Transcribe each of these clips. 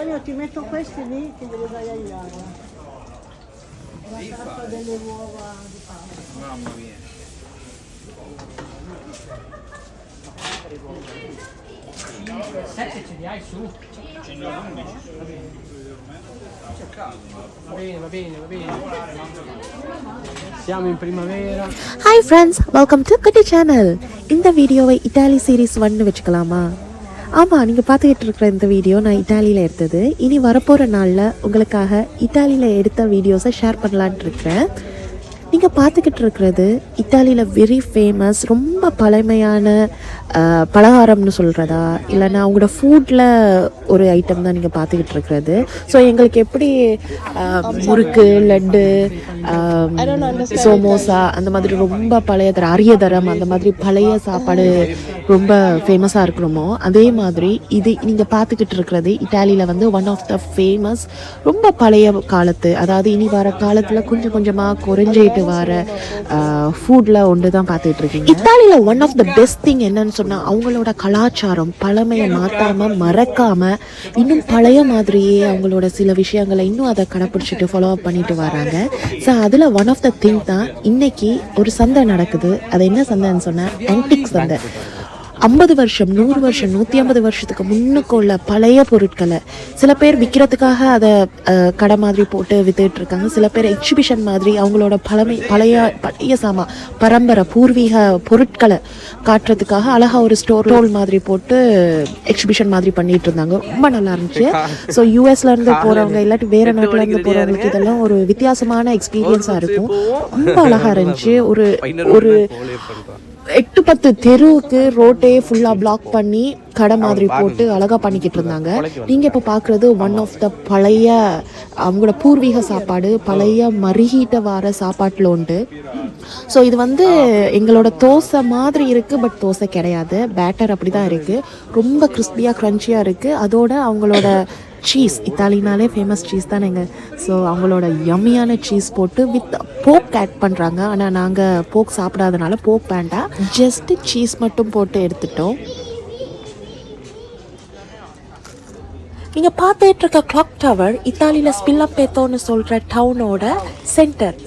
Io ti metto questi lì che li dai agli altri. E la carta delle uova di Paolo. Mamma mia. Sette ce li hai su? Ce ne ho 11. Va bene. Siamo in primavera. Hi friends, welcome to Kutti channel. இந்த வீடியோவை Italy series 1 வச்சுக்கலாமா? ஆமாம், நீங்கள் பார்த்துக்கிட்டு இருக்கிற இந்த video நான் இட்டாலியில் எடுத்தது. இனி வரப்போகிற நாளில் உங்களுக்காக இட்டாலியில் எடுத்த வீடியோஸை ஷேர் பண்ணலான்ட்டு இருக்கிறேன். நீங்கள் பார்த்துக்கிட்டு இருக்கிறது இத்தாலியில் வெரி ஃபேமஸ், ரொம்ப பழமையான பலகாரம்னு சொல்கிறதா இல்லைன்னா அவங்களோட ஃபுட்டில் ஒரு ஐட்டம் தான் நீங்கள் பார்த்துக்கிட்டு இருக்கிறது. ஸோ எங்களுக்கு எப்படி முறுக்கு, லட்டு, சோமோசா அந்த மாதிரி ரொம்ப பழைய அரியதரம் அந்த மாதிரி பழைய சாப்பாடு ரொம்ப ஃபேமஸாக இருக்கணுமோ அதே மாதிரி இது நீங்கள் பார்த்துக்கிட்டு இருக்கிறது இட்டாலியில் வந்து ஒன் ஆஃப் த ஃபேமஸ், ரொம்ப பழைய காலத்து, அதாவது இனி வர காலத்தில் கொஞ்சம் கொஞ்சமாக குறைஞ்சிட்டு வர ஃபுட்டில் ஒன்று தான் பார்த்துட்டு இருக்கீங்க. இத்தாலியில் one of the best thing என்னன்னு சொன்னால் அவங்களோட கலாச்சாரம் பழமையை மாற்றாமல் மறக்காமல் இன்னும் பழைய மாதிரியே அவங்களோட சில விஷயங்களை இன்னும் அதை கடைப்பிடிச்சிட்டு ஃபாலோ அப் பண்ணிட்டு வராங்க. ஸோ அதில் ஒன் ஆஃப் த திங் தான் இன்னைக்கு ஒரு சந்தை நடக்குது. அது என்ன சந்தைன்னு சொன்னால் ஆன்டிக் சந்தை. 50 வருஷம், 100 வருஷம், 150 வருஷத்துக்கு முன்னுக்கு உள்ள பழைய பொருட்களை சில பேர் விற்கிறதுக்காக அதை கடை மாதிரி போட்டு வித்துட்டு இருக்காங்க. சில பேர் எக்ஸிபிஷன் மாதிரி அவங்களோட பழைய பரம்பரை பூர்வீக பொருட்களை காட்டுறதுக்காக அழகாக ஒரு ஸ்டோர் மாதிரி போட்டு எக்ஸிபிஷன் மாதிரி பண்ணிட்டு இருந்தாங்க. ரொம்ப நல்லா இருந்துச்சு. ஸோ யூஎஸ்ல இருந்து போறவங்க இல்லாட்டி வேற நாட்டுல இருந்து போறவங்களுக்கு இதெல்லாம் ஒரு வித்தியாசமான எக்ஸ்பீரியன்ஸா இருக்கும். ரொம்ப அழகா இருந்துச்சு. ஒரு 8-10 தெருவுக்கு ரோட்டே ஃபுல்லாக பிளாக் பண்ணி கடை மாதிரி போட்டு அழகாக பண்ணிக்கிட்டு இருந்தாங்க. நீங்கள் இப்போ பார்க்குறது ஒன் ஆஃப் த பழைய அவங்களோட பூர்வீக சாப்பாடு, பழைய மருகிட்ட வர சாப்பாட்டில் உண்டு. ஸோ இது வந்து எங்களோட தோசை மாதிரி இருக்குது, பட் தோசை கிடையாது. பேட்டர் அப்படி தான் இருக்குது. ரொம்ப கிறிஸ்பியாக க்ரன்ச்சியாக இருக்குது. அதோட அவங்களோட சீஸ், இத்தாலினாலே ஃபேமஸ் சீஸ் தானேங்க. ஸோ அவங்களோட யம்மியான சீஸ் போட்டு வித் போக் ஆட் பண்ணுறாங்க. ஆனால் நாங்கள் போக் சாப்பிடாதனால போக் வேண்டாம், ஜஸ்ட்டு சீஸ் மட்டும் போட்டு எடுத்துட்டோம். நீங்கள் பார்த்துட்டு இருக்க கிளாக் டவர் இத்தாலியில் ஸ்பில்லப்பேத்தோன்னு சொல்கிற டவுனோட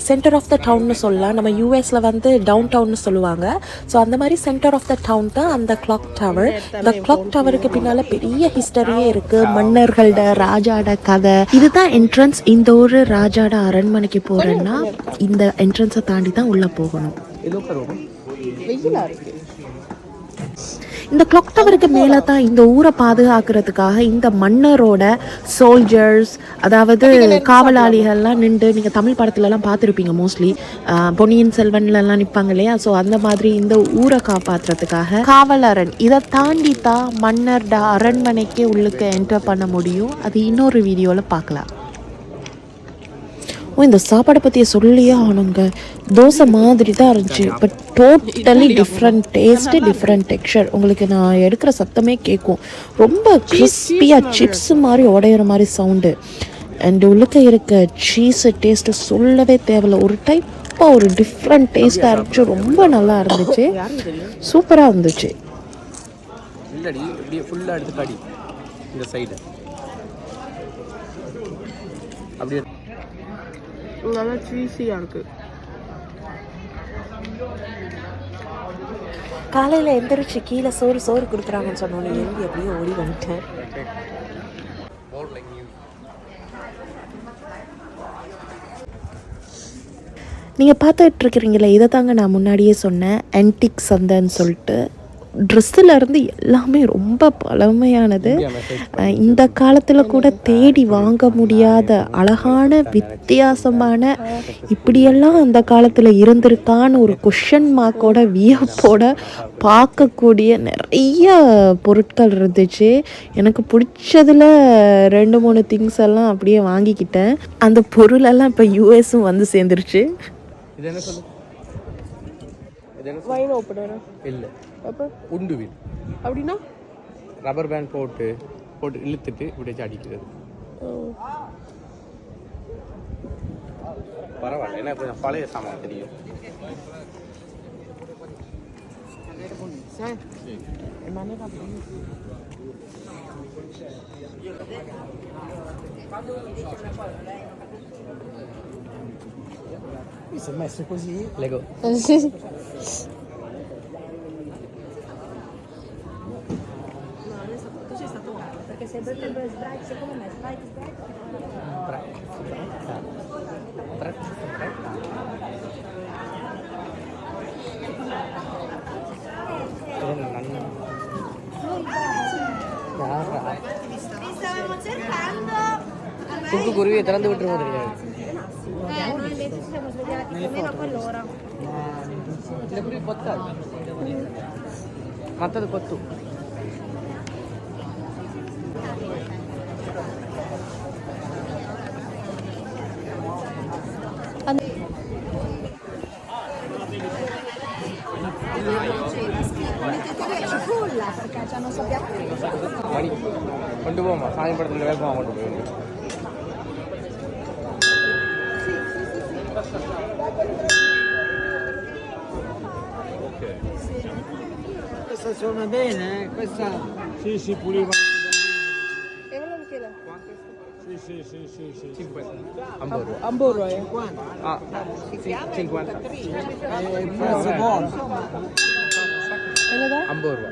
சென்டர் ஆஃப் த டவுன்னு சொல்லலாம். நம்ம யூஎஸில் வந்து டவுன் டவுன்னு சொல்லுவாங்க. ஸோ அந்த மாதிரி சென்டர் ஆஃப் த டவுன் தான் அந்த கிளாக் டவர். இந்த கிளாக் டவருக்கு பின்னால் பெரிய ஹிஸ்டரியே இருக்குது. மன்னர்களோட ராஜாட கதை. இதுதான் என்ட்ரன்ஸ். இந்த ஒரு ராஜாட அரண்மனைக்கு போகிறேன்னா இந்த என்ட்ரன்ஸை தாண்டி தான் உள்ளே போகணும். இந்த கிளாக் டவருக்கு மேலே தான் இந்த ஊரை பாதுகாக்கிறதுக்காக இந்த மன்னரோட சோல்ஜர்ஸ், அதாவது காவலாளிகள்லாம் நின்று, நீங்கள் தமிழ் படத்துலலாம் பார்த்துருப்பீங்க மோஸ்ட்லி, பொன்னியின் செல்வன்லாம் நிற்பாங்க இல்லையா. ஸோ அந்த மாதிரி இந்த ஊரை காப்பாற்றுறதுக்காக காவலரண். இதை தாண்டி தான் மன்னரோட அரண்மனைக்கே உள்ளுக்கு என்டர் பண்ண முடியும். அது இன்னொரு வீடியோவில் பார்க்கலாம். இந்த சாப்பாடை பற்றிய சொல்லியே ஆனுங்க. தோசை மாதிரி தான் இருந்துச்சு, but totally different taste, different texture. உங்களுக்கு நான் எடுக்கிற சத்தமே கேட்கும். ரொம்ப கிறிஸ்பியாக சிப்ஸ் மாதிரி உடையிற மாதிரி சவுண்டு. அண்ட் உள்ளுக்க இருக்க சீஸு டேஸ்ட்டு சொல்லவே தேவையில்ல. ஒரு டைப்பாக ஒரு டிஃப்ரெண்ட் டேஸ்ட்டாக இருந்துச்சு. ரொம்ப நல்லா இருந்துச்சு, சூப்பராக இருந்துச்சு. நல்லா சீஸியாக இருக்குது. காலையில் எந்திரிச்சு கீழே சோறு கொடுக்குறாங்கன்னு சொன்னோன்னே எழுதி அப்படியே ஓடி வந்துட்டேன். நீங்கள் பார்த்துட்டு இருக்கிறீங்களே, இதை தாங்க நான் முன்னாடியே சொன்னேன், ஆன்டிக் சந்தைன்னு சொல்லிட்டு. ட்ரெஸ்ஸில் இருந்து எல்லாமே ரொம்ப பழமையானது. இந்த காலத்தில் கூட தேடி வாங்க முடியாத அழகான வித்தியாசமான, இப்படியெல்லாம் அந்த காலத்தில் இருந்திருக்கான்னு ஒரு கொஷன் மார்க்கோட வியப்போட பார்க்கக்கூடிய நிறைய பொருட்கள் இருந்துச்சு. எனக்கு பிடிச்சதில் 2-3 திங்ஸ் எல்லாம் அப்படியே வாங்கிக்கிட்டேன். அந்த பொருளெல்லாம் இப்போ யூஎஸும் வந்து சேர்ந்துருச்சு. வைன் ஓப்பனரா இல்லை, அப்போ உண்டுவில் அப்படின்னா ரப்பர் பேண்ட் போட்டு இழுத்துட்டு இப்படி அடிக்கிறது. பரவாயில்ல, ஏன்னா இப்போ பழைய சாமான் தெரியும். Qui si è messo così. Lego. Così è stato male, perché se dovrebbe sbraccio, secondo me sbraccio. Stavamo cercando. Tutto curvi திறந்து விட்டுருவோம் தெரியாது. Noi invece ci siamo svegliati più o meno a quell'ora. இந்த குருவி கொத்தாது. மற்றது கொத்து. Cipolla, perché non sappiamo. மணி கொண்டு போமா சாமி படத்தில் வேகமாக கொண்டு போய் Questa suona bene, questa... Sì, puliva. E quello che là? Sì. 50 rúa. Hamburgo, 50. Ah, sì, 50. Prezzo buono. 50 rúa.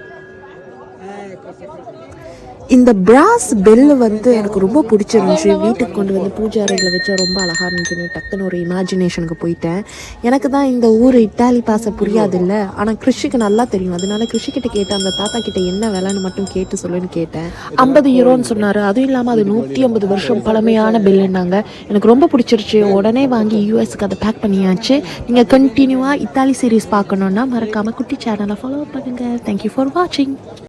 இந்த பிராஸ் பெல் வந்து எனக்கு ரொம்ப பிடிச்சிருந்துச்சு. வீட்டுக்கு கொண்டு வந்து பூஜை அறையில் வச்சா ரொம்ப அழகாக இருந்துச்சுன்னு டக்குன்னு ஒரு இமேஜினேஷனுக்கு போயிட்டேன். எனக்கு தான் இந்த ஊர் இட்டாலி பாசை புரியாது இல்லை, ஆனால் கிறிஷுக்கு நல்லா தெரியும். அதனால கிறிஷுக்கிட்ட கேட்டேன், அந்த தாத்தா கிட்ட என்ன விலைன்னு மட்டும் கேட்டு சொல்லுன்னு கேட்டேன். 50 யூரோன்னு சொன்னார். அதுவும் இல்லாமல் அது 150 வருஷம் பழமையான பெல்லுன்னாங்க. எனக்கு ரொம்ப பிடிச்சிருச்சு. உடனே வாங்கி யூஎஸ்க்கு அதை பேக் பண்ணியாச்சு. நீங்கள் கண்டினியூவாக இத்தாலி சீரீஸ் பார்க்கணுன்னா மறக்காமல் குட்டி சேனலை ஃபாலோ பண்ணுங்கள். தேங்க்யூ ஃபார் வாட்சிங்.